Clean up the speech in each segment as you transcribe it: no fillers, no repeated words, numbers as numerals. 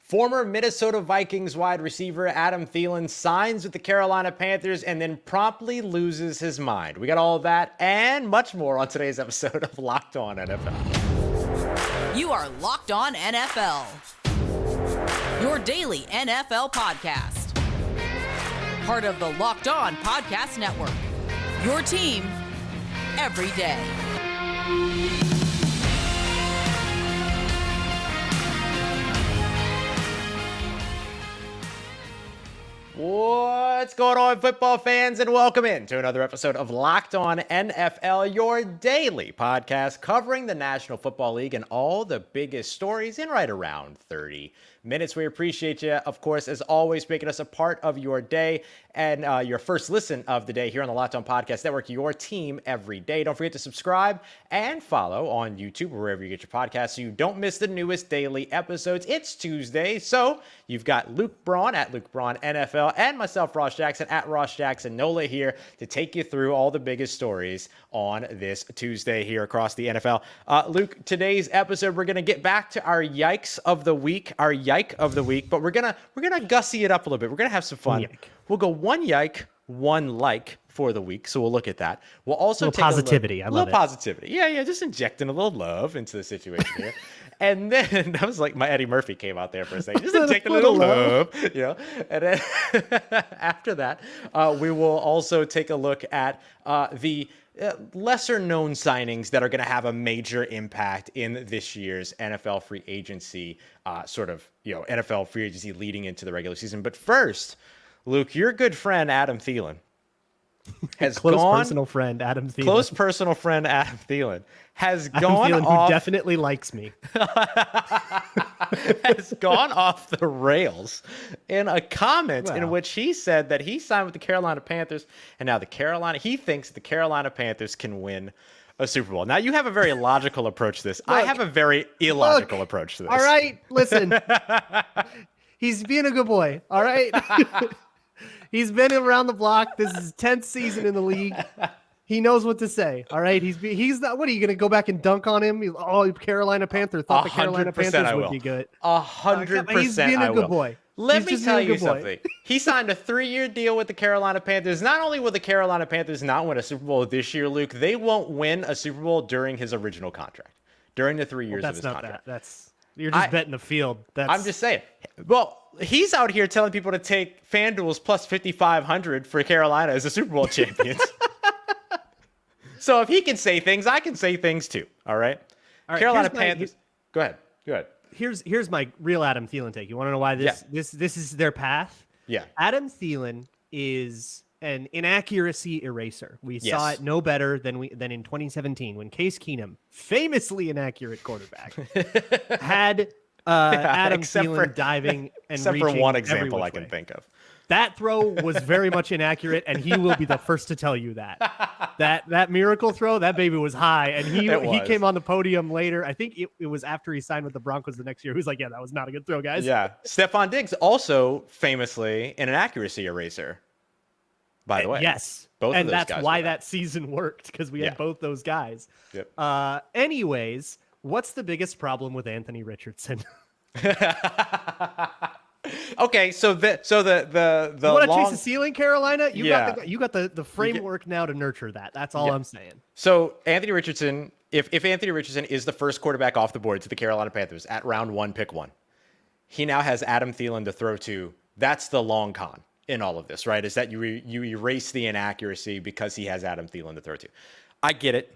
Former Minnesota Vikings wide receiver Adam Thielen signs with the Carolina Panthers and then promptly loses his mind. We got all of that and much more on today's episode of Locked On NFL. You are Locked On NFL, your daily NFL podcast. Part of the Locked On Podcast Network, your team every day. What's going on, football fans, and welcome in to another episode of Locked On NFL, your daily podcast covering the National Football League and all the biggest stories in right around 30 minutes. We appreciate you, of course, as always, making us a part of your day and your first listen of the day here on the Locked On Podcast Network, your team every day. Don't forget to subscribe and follow on YouTube or wherever you get your podcasts so you don't miss the newest daily episodes. It's Tuesday, so you've got Luke Braun at Luke Braun NFL and myself, Ross Jackson, at Ross Jackson Nola here to take you through all the biggest stories on this Tuesday here across the NFL. Luke, today's episode, we're going to get back to our yikes of the week, our yike of the week, but we're gonna gussy it up a little bit. We're gonna have some fun. We'll go one yike, one like for the week, so we'll look at that. We'll also take positivity. I love it. Positivity. Yeah, just injecting a little love into the situation here. And then that was like my Eddie Murphy came out there for a second. Just injecting a little love, you know. And then after that, we will also take a look at the lesser known signings that are going to have a major impact in this year's NFL free agency, NFL free agency leading into the regular season. But first, Luke, your good friend Adam Thielen has close personal friend Adam Thielen has gone off. Who definitely likes me. Has gone off the rails in a comment in which he said that he signed with the Carolina Panthers and now he thinks the Carolina Panthers can win a Super Bowl. Now, you have a very logical approach to this. I have a very illogical approach to this. All right, listen. He's being a good boy, all right? He's been around the block. This is his 10th season in the league. He knows what to say. All right. He's not. What are you going to go back and dunk on him? Carolina Panther thought the Carolina Panthers would be good. 100%. He's being a good boy. Let me tell you something. He signed a 3-year deal with the Carolina Panthers. Not only will the Carolina Panthers not win a Super Bowl this year, Luke, they won't win a Super Bowl during his original contract. During the 3 years of his contract. You're just betting the field. I'm just saying. Well, he's out here telling people to take FanDuel's plus 5,500 for Carolina as the Super Bowl champions. So if he can say things, I can say things too. All right. Carolina Panthers. Go ahead. Here's my real Adam Thielen take. You want to know why this is their path? Yeah. Adam Thielen is an inaccuracy eraser. We saw it no better than in 2017 when Case Keenum, famously inaccurate quarterback, had Adam Thielen diving and except reaching for one example I can way. think of. That throw was very much inaccurate, and he will be the first to tell you that. That miracle throw, that baby was high, and he came on the podium later. I think it was after he signed with the Broncos the next year. He was like, yeah, that was not a good throw, guys. Yeah. Stephon Diggs also famously an inaccuracy eraser, by the way. Yes. Both and of those that's guys why that season worked, because we had both those guys. Yep. Anyways, what's the biggest problem with Anthony Richardson? Okay, so the you want to chase the ceiling, Carolina? You got the framework now to nurture that. That's all I'm saying. So Anthony Richardson, if Anthony Richardson is the first quarterback off the board to the Carolina Panthers at round 1, pick 1, he now has Adam Thielen to throw to. That's the long con in all of this, right? Is that you erase the inaccuracy because he has Adam Thielen to throw to. I get it.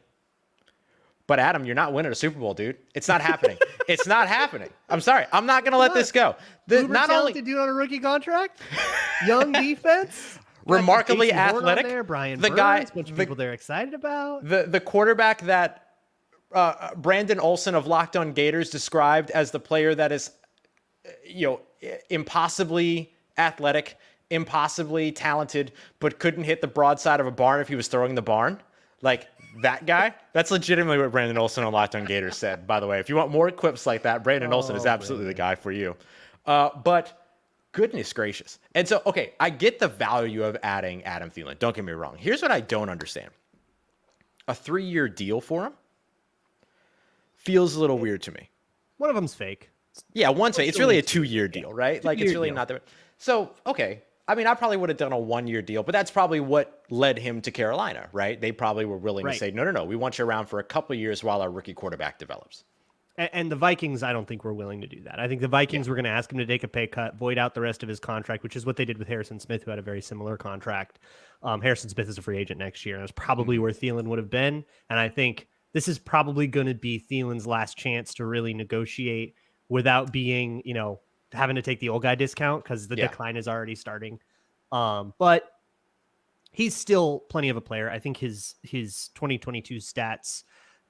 But Adam, you're not winning a Super Bowl, dude. It's not happening. It's not happening. I'm sorry. I'm not going to let this go. Not only dude on a rookie contract, young defense, remarkably athletic. There, Brian the Burns, guy, bunch of people they're excited about. The quarterback that Brandon Olson of Locked On Gators described as the player that is, impossibly athletic, impossibly talented, but couldn't hit the broadside of a barn if he was throwing the barn. Like that guy, that's legitimately what Brandon Olson on Locked On Gators said, by the way. If you want more quips like that, Brandon Olson is absolutely the guy for you. But goodness gracious. And so, okay, I get the value of adding Adam Thielen. Don't get me wrong. Here's what I don't understand. A 3-year deal for him feels a little weird to me. One of them's fake. Yeah, it's really a 2-year deal, right? Like, it's really deal. not that. So, okay. I mean, I probably would have done a 1-year deal, but that's probably what led him to Carolina, right? They probably were willing to say, no, we want you around for a couple of years while our rookie quarterback develops. And the Vikings, I don't think were willing to do that. I think the Vikings were going to ask him to take a pay cut, void out the rest of his contract, which is what they did with Harrison Smith, who had a very similar contract. Harrison Smith is a free agent next year, and that's probably where Thielen would have been. And I think this is probably going to be Thielen's last chance to really negotiate without being, having to take the old guy discount, because the decline is already starting. But he's still plenty of a player. I think his 2022 stats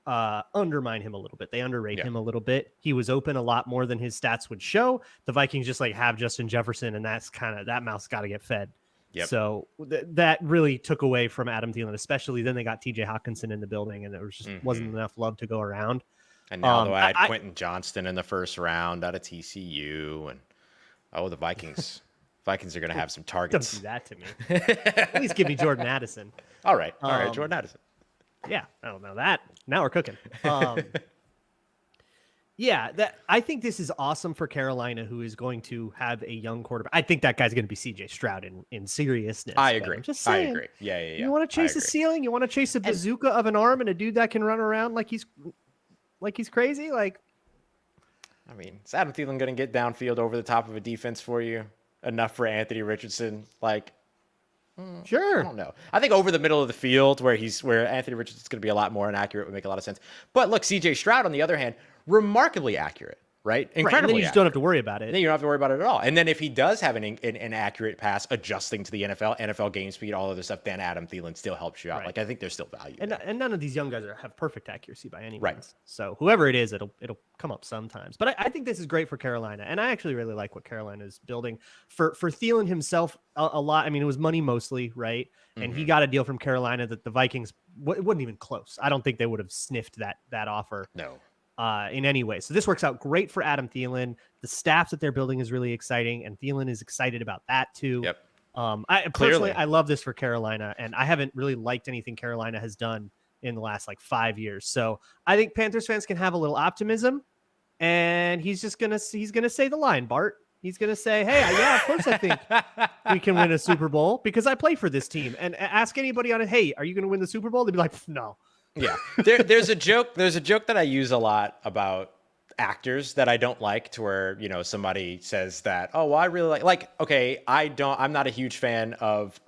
undermine him a little bit. They underrate him a little bit. He was open a lot more than his stats would show. The Vikings just have Justin Jefferson, and that's that mouth's got to get fed. Yep. So that really took away from Adam Thielen, especially then they got TJ Hawkinson in the building, and there was just wasn't enough love to go around. And now I had Quentin Johnston in the first round out of TCU, and the Vikings are going to have some targets. Don't do that to me. At least give me Jordan Addison. All right, Jordan Addison. Yeah, I don't know that. Now we're cooking. I think this is awesome for Carolina, who is going to have a young quarterback. I think that guy's going to be CJ Stroud in seriousness. I agree. I'm just saying, I agree. Yeah. You want to chase a ceiling? You want to chase a bazooka of an arm and a dude that can run around like he's crazy? I mean, is Adam Thielen going to get downfield over the top of a defense for you enough for Anthony Richardson? Sure. I don't know. I think over the middle of the field where Anthony Richardson's going to be a lot more inaccurate would make a lot of sense. But look, CJ Stroud, on the other hand, remarkably accurate, right? Incredibly and then you just don't have to worry about it. Then you don't have to worry about it at all. And then if he does have an accurate pass adjusting to the NFL game speed, all other stuff, then Adam Thielen still helps you out. Right. I think there's still value. And none of these young guys have perfect accuracy by any means. Right. So whoever it is, it'll come up sometimes. But I think this is great for Carolina. And I actually really like what Carolina is building. For Thielen himself, a lot. I mean, it was money mostly, right? And he got a deal from Carolina that the Vikings it wasn't even close. I don't think they would have sniffed that offer. No. In any way. So this works out great for Adam Thielen. The staff that they're building is really exciting, and Thielen is excited about that too. Yep. I love this for Carolina, and I haven't really liked anything Carolina has done in the last 5 years. So I think Panthers fans can have a little optimism, and he's gonna say the line, Bart. He's gonna say, "Hey, of course I think we can win a Super Bowl because I play for this team." And ask anybody on it, "Hey, are you gonna win the Super Bowl?" They'd be like, "No." Yeah, there's a joke that I use a lot about actors that I don't like, to where somebody says that, oh, well, I really I'm not a huge fan of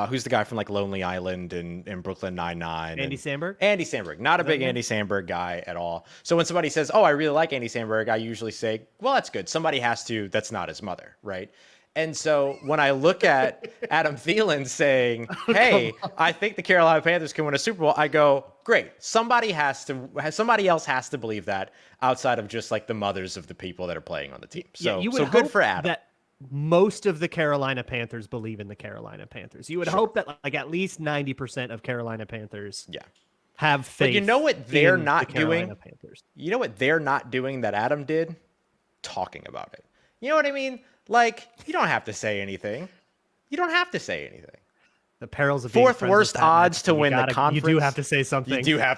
who's the guy from Lonely Island and Brooklyn Nine-Nine. Andy Samberg. Not a big Andy Samberg guy at all. So when somebody says, oh, I really like Andy Samberg, I usually say, well, that's good. Somebody has to. That's not his mother, right? And so when I look at Adam Thielen saying, hey, I think the Carolina Panthers can win a Super Bowl, I go, great. Somebody else has to believe that outside of just the mothers of the people that are playing on the team. So, you would good hope for Adam. That most of the Carolina Panthers believe in the Carolina Panthers. You would hope that at least 90% of Carolina Panthers have faith. But you know what they're not doing? Panthers. You know what they're not doing that Adam did? Talking about it. You know what I mean? You don't have to say anything. The perils of fourth worst odds to win the conference. You do have to say something. Yeah,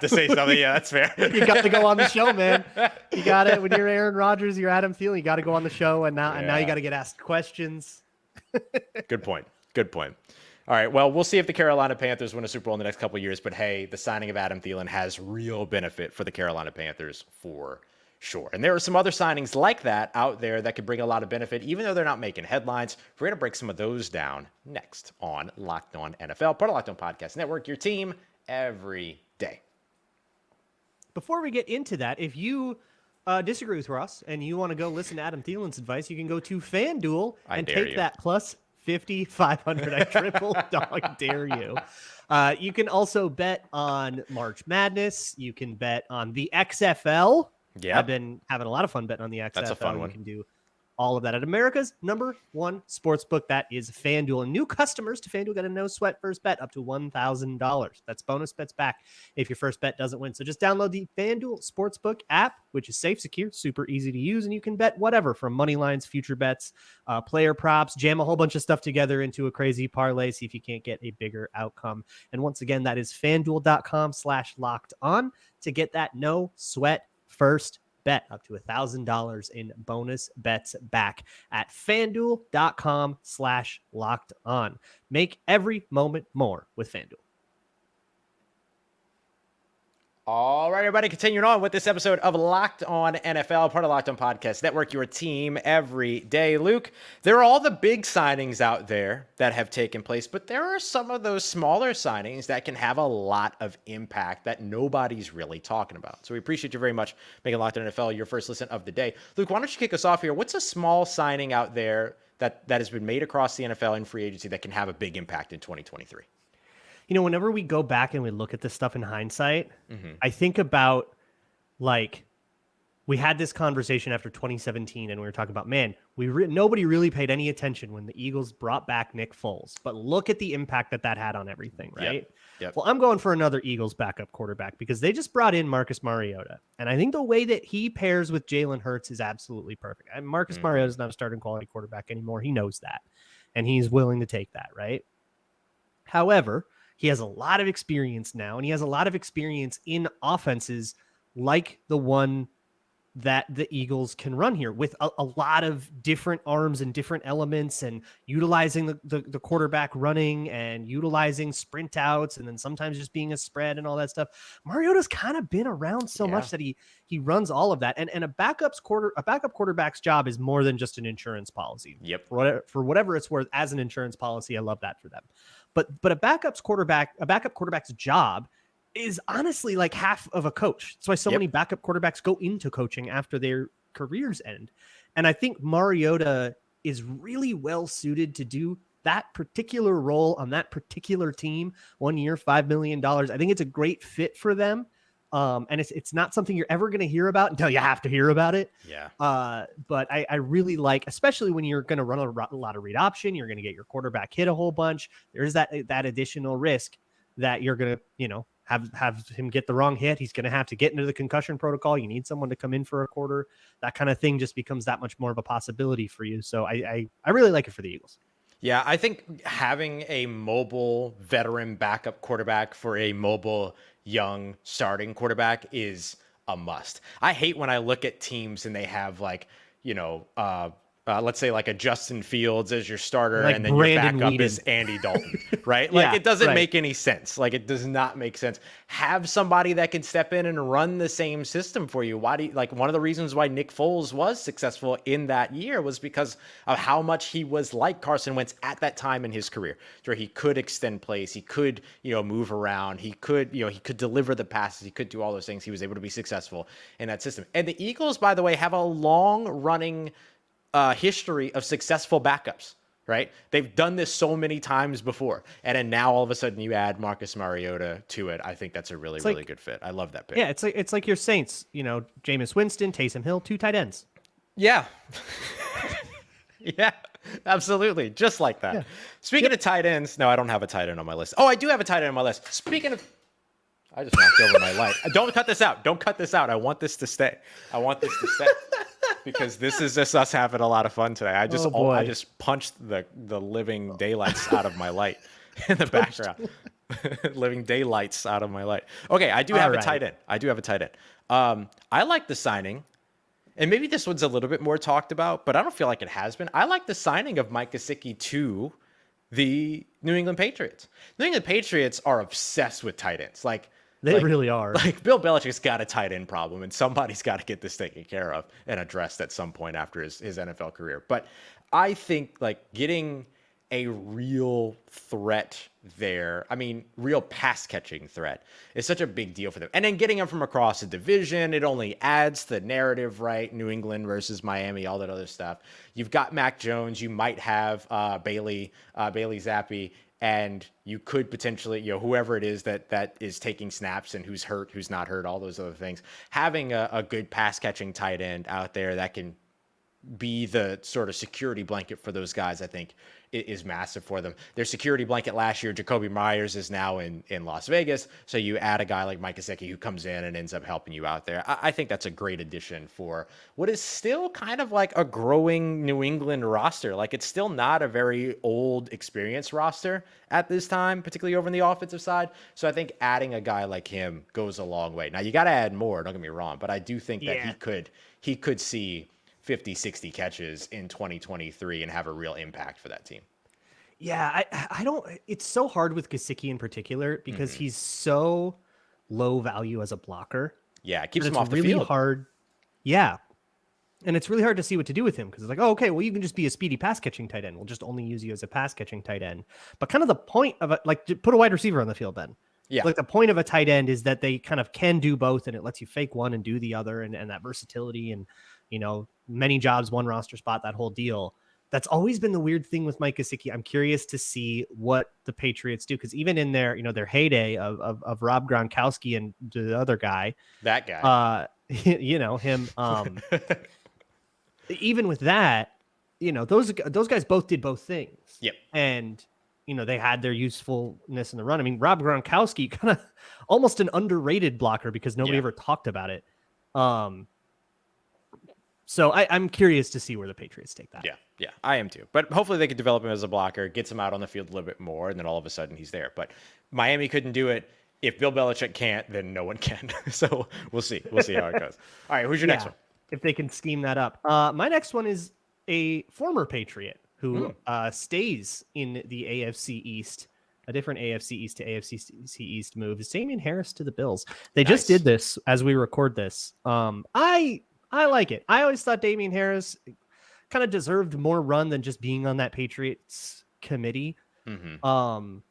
that's fair. You got to go on the show, man. You got it. When you're Aaron Rodgers, you're Adam Thielen. You got to go on the show, and now you got to get asked questions. Good point. All right. Well, we'll see if the Carolina Panthers win a Super Bowl in the next couple of years. But hey, the signing of Adam Thielen has real benefit for the Carolina Panthers for sure. And there are some other signings like that out there that could bring a lot of benefit, even though they're not making headlines. We're going to break some of those down next on Locked On NFL, part of Locked On Podcast Network, your team every day. Before we get into that, if you disagree with us and you want to go listen to Adam Thielen's advice, you can go to FanDuel and take that plus 5,500. I triple dog dare you. You can also bet on March Madness. You can bet on the XFL. Yeah, I've been having a lot of fun betting on the XFL. That's a fun one. You can do all of that at America's #1 sportsbook. That is FanDuel. And new customers to FanDuel get a no sweat first bet up to $1,000. That's bonus bets back if your first bet doesn't win. So just download the FanDuel Sportsbook app, which is safe, secure, super easy to use, and you can bet whatever from money lines, future bets, player props, jam a whole bunch of stuff together into a crazy parlay. See if you can't get a bigger outcome. And once again, that is FanDuel.com/locked on to get that no sweat first bet up to $1,000 in bonus bets back at FanDuel.com/lockedon. Make every moment more with FanDuel. All right, everybody, continuing on with this episode of Locked On NFL, part of Locked On Podcast Network, your team every day. Luke, there are all the big signings out there that have taken place, but there are some of those smaller signings that can have a lot of impact that nobody's really talking about. So we appreciate you very much making Locked On NFL your first listen of the day. Luke, why don't you kick us off here? What's a small signing out there that has been made across the NFL in free agency that can have a big impact in 2023? You know, whenever we go back and we look at this stuff in hindsight, I think about, like, we had this conversation after 2017 and we were talking about, man, nobody really paid any attention when the Eagles brought back Nick Foles, but look at the impact that had on everything, right? Yep. Well, I'm going for another Eagles backup quarterback because they just brought in Marcus Mariota. And I think the way that he pairs with Jalen Hurts is absolutely perfect. And Marcus Mariota is not a starting quality quarterback anymore. He knows that. And he's willing to take that, right? However, he has a lot of experience now, and he has a lot of experience in offenses like the one that the Eagles can run here with a lot of different arms and different elements, and utilizing the quarterback running and utilizing sprint outs, and then sometimes just being a spread and all that stuff. Mariota's kind of been around so much that he runs all of that. And a backup quarterback's job is more than just an insurance policy. Yep. For whatever it's worth, as an insurance policy, I love that for them. But a backup quarterback's job is honestly like half of a coach. That's why so many backup quarterbacks go into coaching after their careers end. And I think Mariota is really well suited to do that particular role on that particular team. 1 year, $5 million. I think it's a great fit for them. And it's not something you're ever going to hear about until you have to hear about it. Yeah. But I really like, especially when you're going to run a lot of read option, you're going to get your quarterback hit a whole bunch. There's that additional risk that you're going to, have him get the wrong hit. He's going to have to get into the concussion protocol. You need someone to come in for a quarter. That kind of thing just becomes that much more of a possibility for you. So I really like it for the Eagles. Yeah, I think having a mobile veteran backup quarterback for a mobile young starting quarterback is a must. I hate when I look at teams and they have let's say like a Justin Fields as your starter, like and then Brandon your backup Whedon. is Andy Dalton, right? Like it doesn't make any sense. Like it does not make sense. Have somebody that can step in and run the same system for you. Why do you, like, one of the reasons why Nick Foles was successful in that year was because of how much he was like Carson Wentz at that time in his career, where he could extend plays, he could, move around, he could deliver the passes, he could do all those things. He was able to be successful in that system. And the Eagles, by the way, have a long running history of successful backups, right? They've done this so many times before. And then now all of a sudden you add Marcus Mariota to it. I think that's a really good fit. I love that pick. Yeah, it's like your Saints, Jameis Winston, Taysom Hill, 2 tight ends. Yeah. Yeah, absolutely. Just like that. Yeah. Speaking of tight ends, no, I don't have a tight end on my list. Oh, I do have a tight end on my list. Speaking of, I just knocked over my light. Don't cut this out. Don't cut this out. I want this to stay. Because this is just us having a lot of fun today. I just punched the living daylights out of my light in the background. Living daylights out of my light. Okay, I do have a tight end. I like the signing, and maybe this one's a little bit more talked about, but I don't feel like it has been. I like the signing of Mike Gesicki to the New England Patriots. New England Patriots are obsessed with tight ends. They really are. Like, Bill Belichick's got a tight end problem, and somebody's got to get this taken care of and addressed at some point after his NFL career. But I think, like, getting a real threat there, real pass-catching threat, is such a big deal for them. And then getting him from across the division, it only adds to the narrative, right? New England versus Miami, all that other stuff. You've got Mac Jones. You might have Bailey Zappi. And you could potentially, whoever it is that is taking snaps and who's hurt, who's not hurt, all those other things. Having a good pass catching tight end out there that can be the sort of security blanket for those guys, I think is massive for them. Their security blanket last year, Jacoby Myers, is now in Las Vegas. So you add a guy like Mike Gesicki who comes in and ends up helping you out there. I think that's a great addition for what is still kind of like a growing New England roster. Like it's still not a very old, experienced roster at this time, particularly over on the offensive side. So I think adding a guy like him goes a long way. Now you got to add more, don't get me wrong, but I do think that he could see 50, 60 catches in 2023 and have a real impact for that team. Yeah, I don't, it's so hard with Gesicki in particular because he's so low value as a blocker. Yeah, it keeps him off the field. It's really hard. Yeah. And it's really hard to see what to do with him because it's like, oh, okay, well, you can just be a speedy pass catching tight end. We'll just only use you as a pass catching tight end. But kind of the point of it, like, put a wide receiver on the field then. Yeah. Like the point of a tight end is that they kind of can do both and it lets you fake one and do the other and that versatility and, many jobs, one roster spot, that whole deal. That's always been the weird thing with Mike Gesicki. I'm curious to see what the Patriots do because even in their, their heyday of Rob Gronkowski and the other guy, that guy, him, even with that, those guys both did both things. Yep. And, they had their usefulness in the run. I mean, Rob Gronkowski kind of almost an underrated blocker because nobody ever talked about it. So I'm curious to see where the Patriots take that. Yeah, I am too. But hopefully they could develop him as a blocker, gets him out on the field a little bit more, and then all of a sudden he's there. But Miami couldn't do it. If Bill Belichick can't, then no one can. So we'll see. We'll see how it goes. All right, who's your next one? If they can scheme that up. My next one is a former Patriot who stays in the AFC East. A different AFC East to AFC East move is Damien Harris to the Bills. They just did this as we record this. I like it. I always thought Damien Harris kind of deserved more run than just being on that Patriots committee. And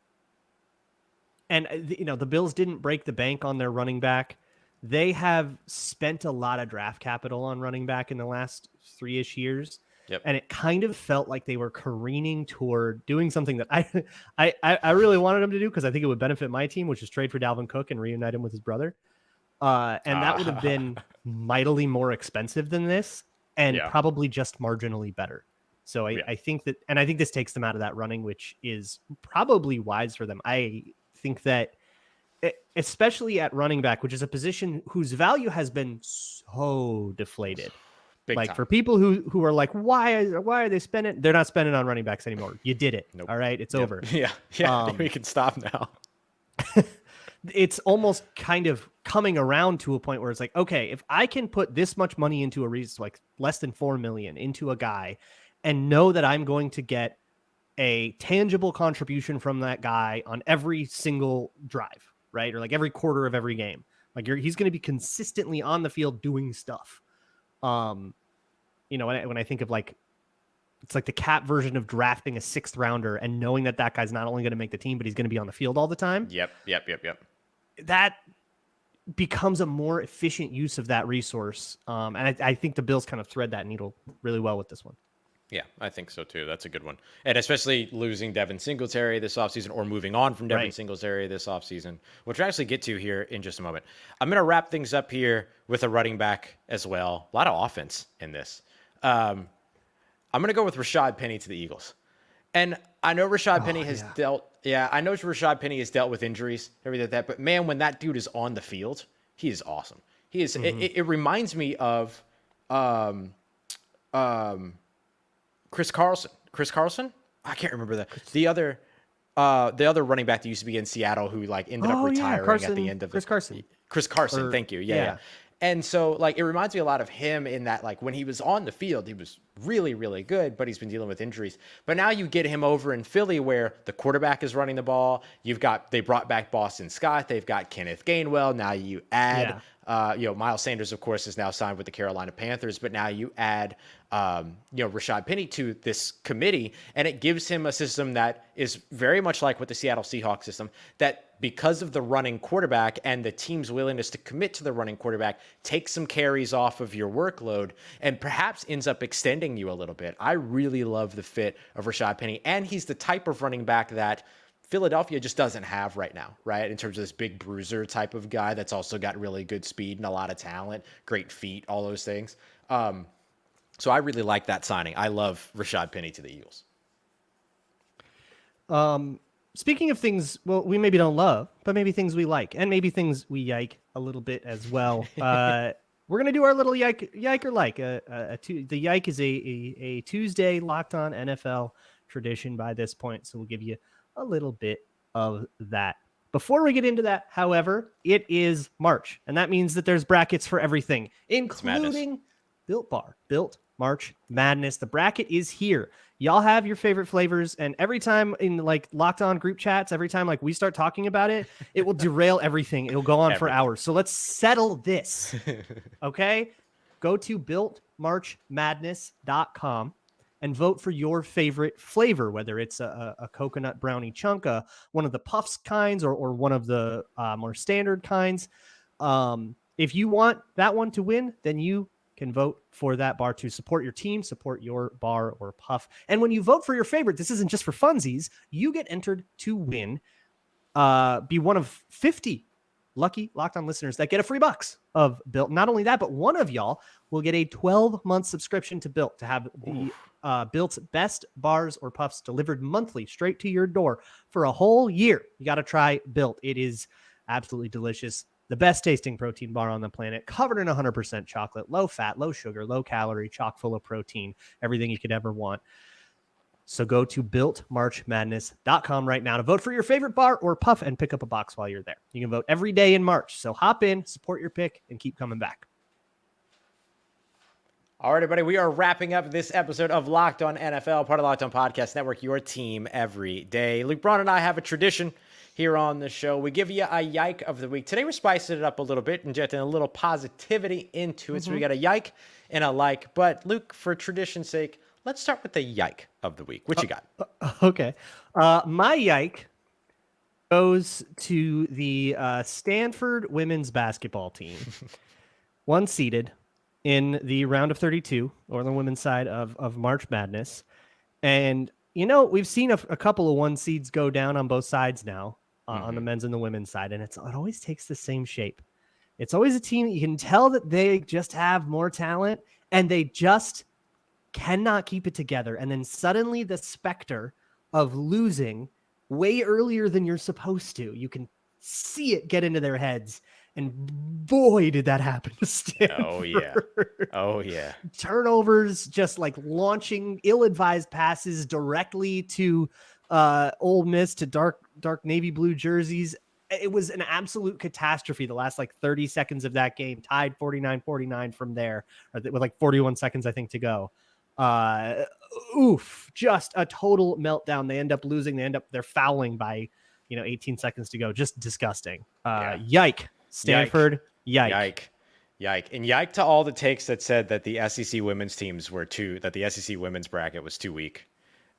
the Bills didn't break the bank on their running back. They have spent a lot of draft capital on running back in the last 3-ish years. Yep. And it kind of felt like they were careening toward doing something that I really wanted them to do because I think it would benefit my team, which is trade for Dalvin Cook and reunite him with his brother. And that would have been mightily more expensive than this and probably just marginally better. So I think that, and I think this takes them out of that running, which is probably wise for them. I think that especially at running back, which is a position whose value has been so deflated. Big like time. For people who are like, why are they spending? They're not spending on running backs anymore. You did it. Nope. All right. It's over. Yeah. We can stop now. It's almost kind of coming around to a point where it's like, okay, if I can put this much money into a reason, like less than $4 million into a guy and know that I'm going to get a tangible contribution from that guy on every single drive, right? Or like every quarter of every game, like he's going to be consistently on the field doing stuff. When I think of like, it's like the cap version of drafting a 6th rounder and knowing that guy's not only going to make the team, but he's going to be on the field all the time. Yep. That becomes a more efficient use of that resource. And I think the Bills kind of thread that needle really well with this one. Yeah, I think so too. That's a good one. And especially losing Devin Singletary this offseason or moving on from Devin Singletary this offseason, which we'll actually get to here in just a moment. I'm going to wrap things up here with a running back as well. A lot of offense in this. I'm going to go with Rashad Penny to the Eagles. And I know Rashad Penny has dealt with injuries, everything like that. But man, when that dude is on the field, he is awesome. He is. It reminds me of Chris Carlson. I can't remember the other running back that used to be in Seattle who like ended up retiring at the end of Chris Carson. Chris Carson. Thank you. Yeah. And so like, it reminds me a lot of him in that, like when he was on the field, he was really, really good, but he's been dealing with injuries. But now you get him over in Philly where the quarterback is running the ball. They brought back Boston Scott. They've got Kenneth Gainwell. Now you add, Miles Sanders, of course, is now signed with the Carolina Panthers, but now you add, Rashad Penny to this committee, and it gives him a system that is very much like what the Seattle Seahawks system, that because of the running quarterback and the team's willingness to commit to the running quarterback, take some carries off of your workload and perhaps ends up extending you a little bit. I really love the fit of Rashad Penny, and he's the type of running back that Philadelphia just doesn't have right now, right? In terms of this big bruiser type of guy that's also got really good speed and a lot of talent, great feet, all those things. So I really like that signing. I love Rashad Penny to the Eagles. Speaking of things, well, we maybe don't love, but maybe things we like, and maybe things we yike a little bit as well. We're gonna do our little yike or like. The yike is a Tuesday Locked On NFL tradition by this point, so we'll give you a little bit of that. Before we get into that, however, it is March, and that means that there's brackets for everything, including Built Bar, Built March Madness. The bracket is here. Y'all have your favorite flavors, and every time in like Locked On group chats, every time like we start talking about it, it will derail everything. It'll go on for hours. So let's settle this. Okay? Go to builtmarchmadness.com and vote for your favorite flavor, whether it's a coconut brownie chunk, one of the puffs kinds, or one of the more standard kinds. If you want that one to win, then you can vote for that bar to support your team, support your bar or puff. And when you vote for your favorite, this isn't just for funsies. You get entered to win, be one of 50 lucky Locked On listeners that get a free box of Built. Not only that, but one of y'all will get a 12-month subscription to Built to have the Built's best bars or puffs delivered monthly straight to your door for a whole year. You got to try Built. It is absolutely delicious. The best tasting protein bar on the planet, covered in 100% chocolate, low fat, low sugar, low calorie, chock full of protein, everything you could ever want. So go to builtmarchmadness.com right now to vote for your favorite bar or puff and pick up a box while you're there. You can vote every day in March. So hop in, support your pick, and keep coming back. All right, everybody, we are wrapping up this episode of Locked On NFL, part of Locked On Podcast Network, your team every day. Luke Braun and I have a tradition here on the show. We give you a yike of the week. Today, we're spicing it up a little bit, injecting a little positivity into it. So we got a yike and a like. But Luke, for tradition's sake, let's start with the yike of the week. What you got? Okay. My yike goes to the Stanford women's basketball team. One seeded in the round of 32, or the women's side of March Madness. And, you know, we've seen a couple of one seeds go down on both sides now, on the men's and the women's side. And it always takes the same shape. It's always a team that you can tell that they just have more talent and they just cannot keep it together. And then suddenly the specter of losing way earlier than you're supposed to, you can see it get into their heads. And boy, did that happen to Stanford. Oh, yeah. Oh, yeah. Turnovers, just like launching ill-advised passes directly to Ole Miss, to dark navy blue jerseys. It was an absolute catastrophe. The last like 30 seconds of that game, tied 49-49 from there, with like 41 seconds, I think, to go. Just a total meltdown. They end up losing. They're fouling by, 18 seconds to go. Just disgusting. Yike. Stanford, yike. And yike to all the takes that said that the SEC women's teams that the SEC women's bracket was too weak,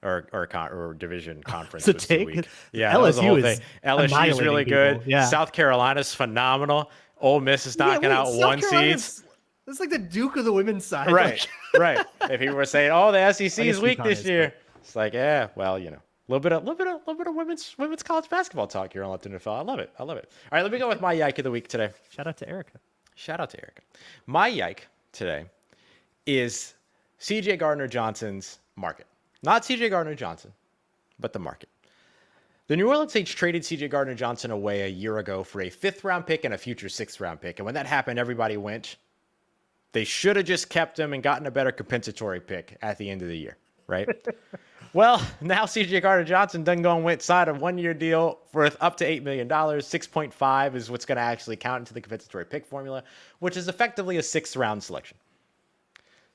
or division conference was too weak. Yeah, LSU that was the whole is thing. LSU is really good. Yeah. South Carolina's phenomenal. Ole Miss is knocking out one seeds. It's like the Duke of the women's side. Right, right. If people were saying, "Oh, the SEC is weak this year," it's like, yeah, well, A little bit of women's college basketball talk here on Locked On NFL. I love it. All right, let me go with my yike of the week today. Shout out to Erica. My yike today is C.J. Gardner-Johnson's market. Not C.J. Gardner-Johnson, but the market. The New Orleans Saints traded C.J. Gardner-Johnson away a year ago for a 5th-round pick and a future 6th-round pick. And when that happened, everybody went, they should have just kept him and gotten a better compensatory pick at the end of the year, right? Well, now C.J. Gardner-Johnson done go and went signed a 1-year deal worth up to $8 million. 6.5 is what's going to actually count into the compensatory pick formula, which is effectively a 6th-round selection.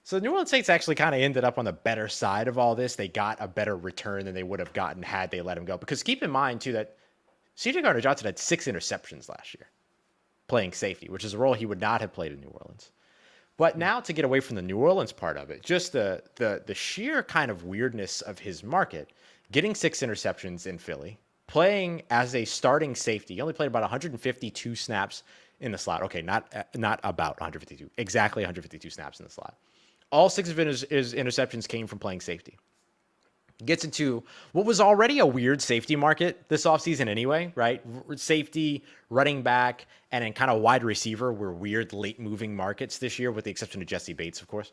So the New Orleans Saints actually kind of ended up on the better side of all this. They got a better return than they would have gotten had they let him go. Because keep in mind, too, that C.J. Gardner-Johnson had 6 interceptions last year playing safety, which is a role he would not have played in New Orleans. But now, to get away from the New Orleans part of it, just the sheer kind of weirdness of his market, getting 6 interceptions in Philly, playing as a starting safety. He only played about 152 snaps in the slot. Okay, not about 152, exactly 152 snaps in the slot. All 6 of his interceptions came from playing safety. Gets into what was already a weird safety market this offseason anyway, right? Safety, running back, and then kind of wide receiver were weird late moving markets this year, with the exception of Jesse Bates, of course.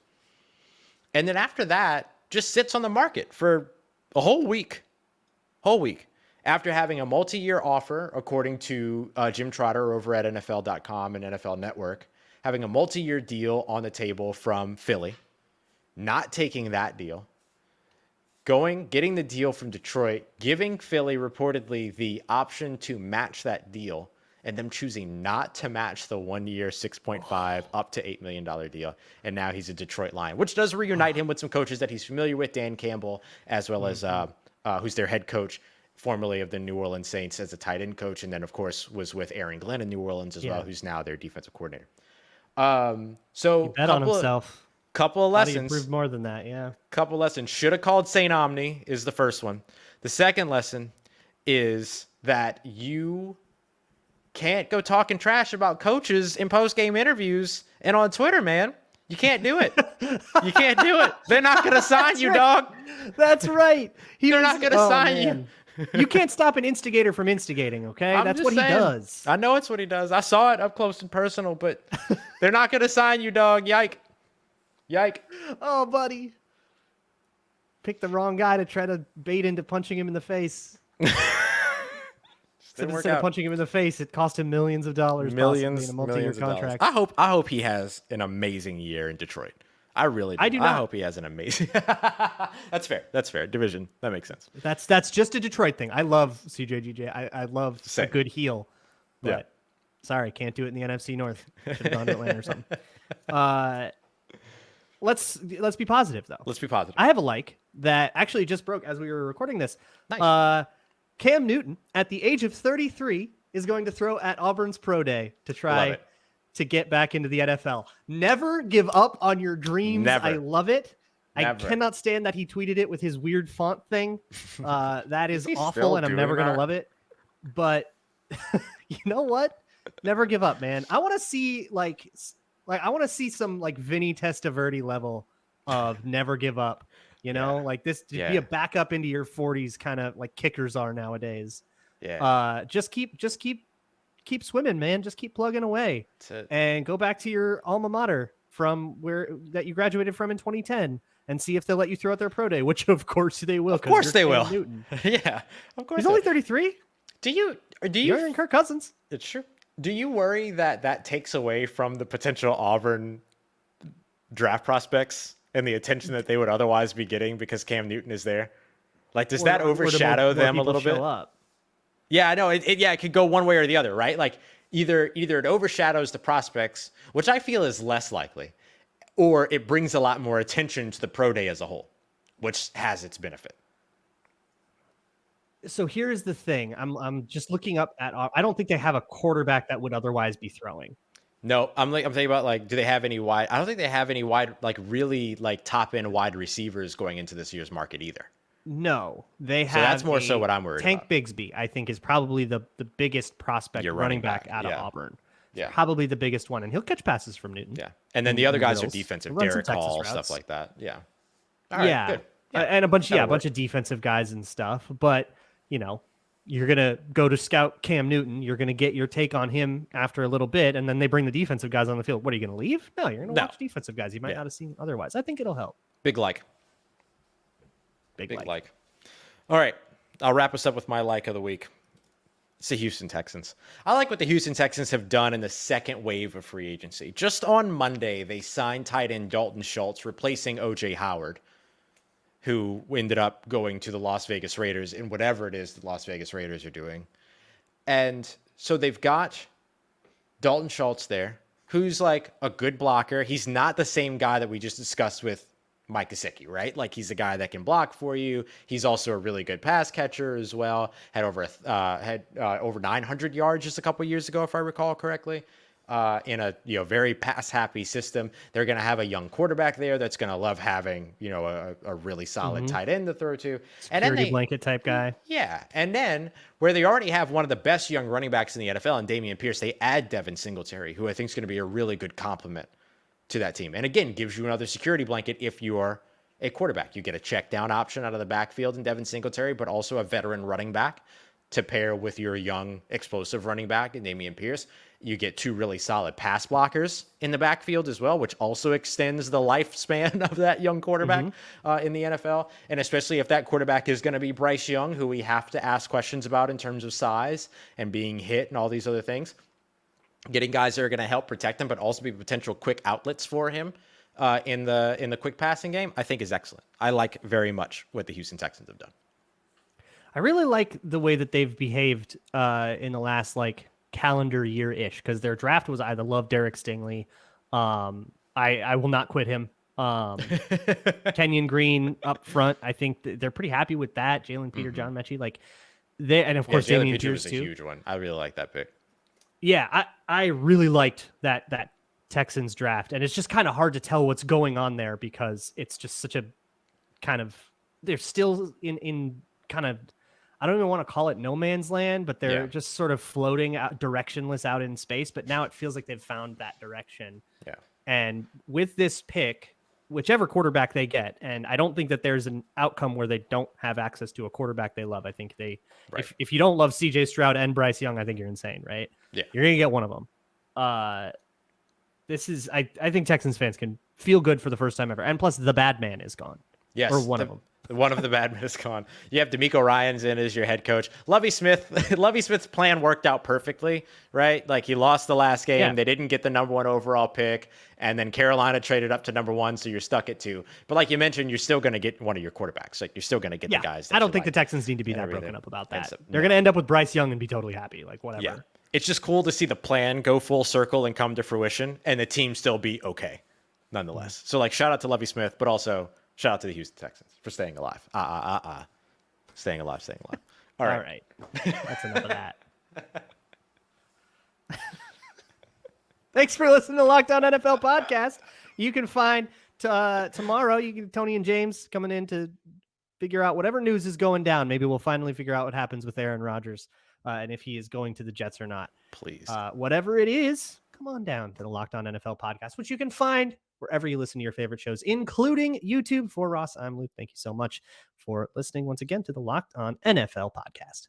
And then after that, just sits on the market for a whole week. After having a multi-year offer, according to Jim Trotter over at NFL.com and NFL Network, having a multi-year deal on the table from Philly, not taking that deal, getting the deal from Detroit, giving Philly reportedly the option to match that deal, and them choosing not to match the 1 year, $6.5 up to $8 million deal. And now he's a Detroit Lion, which does reunite him with some coaches that he's familiar with, Dan Campbell, as well as who's their head coach, formerly of the New Orleans Saints as a tight end coach. And then, of course, was with Aaron Glenn in New Orleans as well, who's now their defensive coordinator. So he bet on himself. Couple of lessons. He proved more than that, yeah. Couple lessons. Should have called St. Omni is the first one. The second lesson is that you can't go talking trash about coaches in post-game interviews and on Twitter, man. You can't do it. You can't do it. They're not going to sign you, dog. That's right. They're not going to sign you. You can't stop an instigator from instigating, okay? That's what he does. I know it's what he does. I saw it up close and personal, but they're not going to sign you, dog. Yike. Oh, buddy. Picked the wrong guy to try to bait into punching him in the face. Instead of punching him in the face, it cost him millions of dollars. Millions in a multi-year contract. I hope he has an amazing year in Detroit. I really do. I hope he has an amazing. That's fair. Division. That makes sense. That's just a Detroit thing. I love CJGJ. I love a good heel. But sorry, can't do it in the NFC North. Should have gone to Atlanta or something. Let's be positive though. Let's be positive. I have a like that actually just broke as we were recording this. Nice. Cam Newton, at the age of 33, is going to throw at Auburn's Pro Day to try to get back into the NFL. Never give up on your dreams. Never. I love it. Never. I cannot stand that he tweeted it with his weird font thing. That is awful, and I'm never going to love it. But you know what? Never give up, man. I want to see I want to see some like Vinny Testaverde level of never give up. You know, like this to be a backup into your 40s, kind of like kickers are nowadays. Yeah. Just keep swimming, man. Just keep plugging away, and go back to your alma mater from that you graduated from in 2010, and see if they'll let you throw out their pro day. Which of course they will. Of course they will. Newton. Yeah, of course. He's only 33. Do you? Younger than Kirk Cousins. It's true. Do you worry that takes away from the potential Auburn draft prospects and the attention that they would otherwise be getting because Cam Newton is there? Like, does that overshadow them a little bit? Yeah, I know. It could go one way or the other, right? Like either it overshadows the prospects, which I feel is less likely, or it brings a lot more attention to the pro day as a whole, which has its benefit. So here's the thing. I'm just looking up at. I don't think they have a quarterback that would otherwise be throwing. No, I'm thinking about do they have any wide? I don't think they have any wide, really top end wide receivers going into this year's market either. No, they have. So that's more so what I'm worried Tank about. Bigsby, I think, is probably the biggest prospect running back out of Auburn. Yeah, probably the biggest one, and he'll catch passes from Newton. Yeah, and then the other guys are defensive, Derek Hall, stuff like that. Yeah, all right, good. And a bunch of defensive guys and stuff. But you're gonna go to scout Cam Newton. You're gonna get your take on him after a little bit, and then they bring the defensive guys on the field. What are you gonna leave? No, you're gonna watch defensive guys you might not have seen otherwise. I think it'll help. Big like. All right, I'll wrap us up with my like of the week. It's the Houston Texans. I like what the Houston Texans have done in the second wave of free agency. Just on Monday, they signed tight end Dalton Schultz, replacing O.J. Howard, who ended up going to the Las Vegas Raiders in whatever it is the Las Vegas Raiders are doing. And so they've got Dalton Schultz there, who's like a good blocker. He's not the same guy that we just discussed with Mike Gesicki, right? Like, he's a guy that can block for you. He's also a really good pass catcher as well. Had over 900 yards just a couple years ago, if I recall correctly. In a very pass happy system. They're going to have a young quarterback there that's going to love having a really solid tight end to throw to. Security blanket type guy. Yeah, and then where they already have one of the best young running backs in the NFL in Damien Pierce, they add Devin Singletary, who I think is going to be a really good complement to that team. And again, gives you another security blanket if you're a quarterback. You get a check down option out of the backfield in Devin Singletary, but also a veteran running back to pair with your young explosive running back in Damien Pierce. You get 2 really solid pass blockers in the backfield as well, which also extends the lifespan of that young quarterback in the NFL. And especially if that quarterback is going to be Bryce Young, who we have to ask questions about in terms of size and being hit and all these other things. Getting guys that are going to help protect him, but also be potential quick outlets for him in the quick passing game, I think is excellent. I like very much what the Houston Texans have done. I really like the way that they've behaved in the last calendar year-ish, because their draft was, I love Derek Stingley. I will not quit him. Kenyon Green up front, I think they're pretty happy with that. Jalen Peter, John Mechie, and of course Damien Pierce was a huge one. I really like that pick. Yeah, I really liked that Texans draft, and it's just kind of hard to tell what's going on there because it's just such a kind of, they're still in kind of, I don't even want to call it no man's land, but they're just sort of floating out, directionless out in space. But now it feels like they've found that direction. Yeah. And with this pick, whichever quarterback they get, and I don't think that there's an outcome where they don't have access to a quarterback they love. I think if you don't love CJ Stroud and Bryce Young, I think you're insane, right? Yeah. You're going to get one of them. I think Texans fans can feel good for the first time ever. And plus the bad man is gone. Yes. Or one of them. One of the bad men is gone. You have DeMeco Ryans in as your head coach. Lovie Smith's plan worked out perfectly, right? Like, he lost the last game. Yeah. They didn't get the number 1 overall pick. And then Carolina traded up to number 1, so you're stuck at 2. But like you mentioned, you're still going to get one of your quarterbacks. Like, you're still going to get the guys. I don't think the Texans need to be that broken up about that. They're going to end up with Bryce Young and be totally happy. Like, whatever. Yeah. It's just cool to see the plan go full circle and come to fruition, and the team still be okay, nonetheless. So, shout out to Lovie Smith, but also shout out to the Houston Texans for staying alive. Staying alive. All right. That's enough of that. Thanks for listening to Locked On NFL Podcast. You can find tomorrow, Tony and James coming in to figure out whatever news is going down. Maybe we'll finally figure out what happens with Aaron Rodgers and if he is going to the Jets or not. Please. Whatever it is, come on down to the Locked On NFL Podcast, which you can find wherever you listen to your favorite shows, including YouTube. For Ross, I'm Luke. Thank you so much for listening once again to the Locked On NFL Podcast.